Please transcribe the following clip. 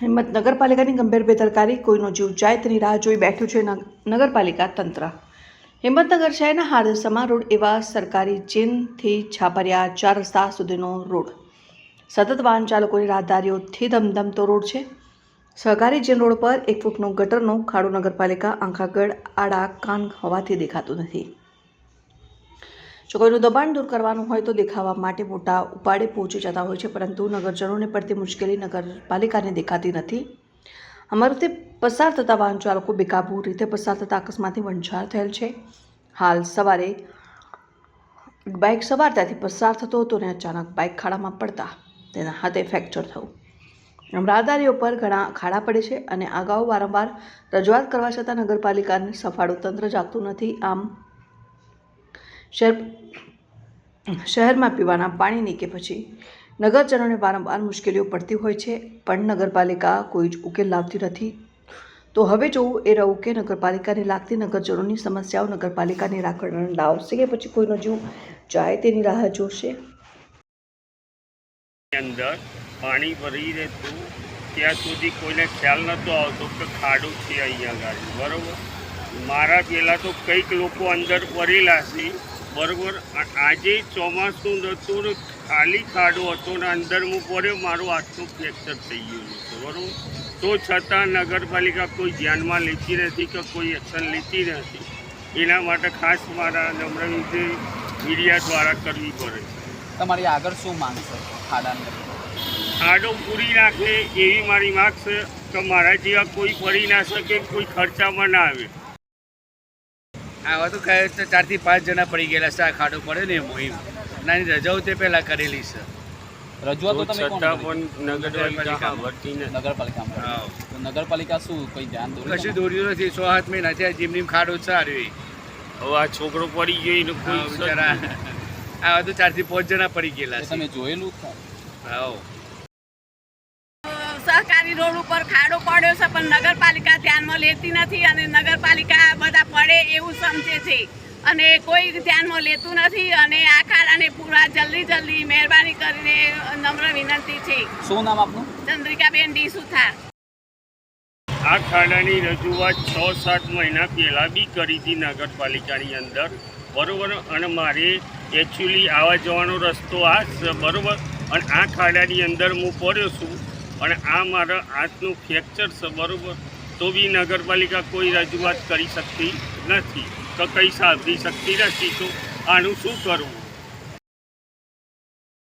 હિંમત નગરપાલિકાની ગંભીર બેદરકારી, કોઈનો જીવ જાય તેની રાહ જોઈ બેઠું છે નગરપાલિકા તંત્ર। હિંમતનગર શહેરના હાદસમા રોડ એવા સરકારી ચીનથી છાપરિયા 4 રસ્તા સુધીનો રોડ સતત વાહન ચાલકોની રાહદારીઓથી ધમધમતો રોડ છે। સહકારી ચીન રોડ પર 1 ફૂટનો ગટરનો ખાડો નગરપાલિકા આંખાગળ આડા કાન હોવાથી દેખાતું નથી। જો કોઈનું દબાણ દૂર કરવાનું હોય તો દેખાવા માટે મોટા ઉપાડે પહોંચી જતા હોય છે, પરંતુ નગરજનોને પડતી મુશ્કેલી નગરપાલિકાને દેખાતી નથી। અમારાથી પસાર થતા વાહન ચાલકો બેકાબૂ રીતે પસાર થતા અકસ્માતથી વંચાર થયેલ છે। હાલ સવારે બાઇક સવાર ત્યાંથી પસાર થતો હતો અને અચાનક બાઇક ખાડામાં પડતા તેના હાથે ફ્રેક્ચર થયું। રાહદારીઓ પર ઘણા ખાડા પડે છે અને અગાઉ વારંવાર રજૂઆત કરવા છતાં નગરપાલિકાને સફાળું તંત્ર જાગતું નથી। આમ શહેરમાં પીવાના પાણીની કે પછી નગરજનોને વારંવાર મુશ્કેલીઓ પડતી હોય છે, પણ નગરપાલિકા કોઈ જ ઉકેલ લાવતી નથી। તો હવે જોવું એ રહ્યું કે નગરપાલિકાને લાગતી નગરજનોની સમસ્યાઓ નગરપાલિકા નિરાકરણ લાવશે કે પછી કોઈનો જીવ જાય તેની રાહ જોશે। અંદર પાણી ભરી રહેતું ત્યાં સુધી કોઈને ખ્યાલ નહોતો આવતો કે ખાડો છે અહીંયા ગાડી, બરાબર। મારા પહેલાં તો કંઈક લોકો અંદર પડેલા છે, બરાબર। આજે ચોમાસું નહોતું ને ખાલી ખાડો હતો ને અંદર હું પડ્યો, મારું આટલું ફ્રેક્ચર થઈ ગયું હતું, બરાબર। તો છતાં નગરપાલિકા કોઈ ધ્યાનમાં લેતી નથી કે કોઈ એક્શન લેતી નથી। એના માટે ખાસ મારા નમ્ર વિનંતી મીડિયા દ્વારા કરવી પડે છે। તમારી આગળ શું માંગ છે? ખાડો પૂરી નાખે એવી મારી માંગ છે કે મારા જેવા કોઈ પડી ના શકે, કોઈ ખર્ચામાં ના આવે। આવા તો કહે તો 4 થી 5 જણા પડી ગયેલા છે। આ ખાડો પડે ને મોહિમ નાની રજાઓ તે પહેલાં કરેલી છે। રજૂઆતો પણ નગરપાલિકા શું કોઈ ધ્યાન કશું દોર્યું નથી। 6-7 મહિના થયા જેમની ખાડો સારી। હવે આ છોકરો પડી ગયો એને કોઈ આવા તો 4 થી 5 જણા પડી ગયેલા છે। તમે જોયેલું? હા, સહકારી રોડ ઉપર ખાડો પડ્યો છે, પણ નગરપાલિકા ધ્યાનમાં લેતી નથી અને નગરપાલિકા બધા પડે એવું સમજે છે અને કોઈ ધ્યાનમાં લેતું નથી। અને આ ખાડાને પૂરા જલ્દી મહેરબાની કરીને નમ્ર વિનંતી છે। શું નામ આપનું? ચંદ્રિકાબેન ડી સુથાર। આ ખાડાની રજૂઆત 6-7 મહિના પહેલાં બી કરી હતી નગરપાલિકાની અંદર, બરાબર। અને મારે એકચ્યુઅલી આવવા જવાનો રસ્તો આ છે, બરાબર। અને આ ખાડાની અંદર હું પડ્યો છું અને આ મારા હાથનું ફ્રેક્ચર છે, બરાબર। તો બી નગરપાલિકા કોઈ રજૂઆત કરી શકતી નથી, તો કંઈ સાંભળી શકતી નથી। તો આનું શું કરવું?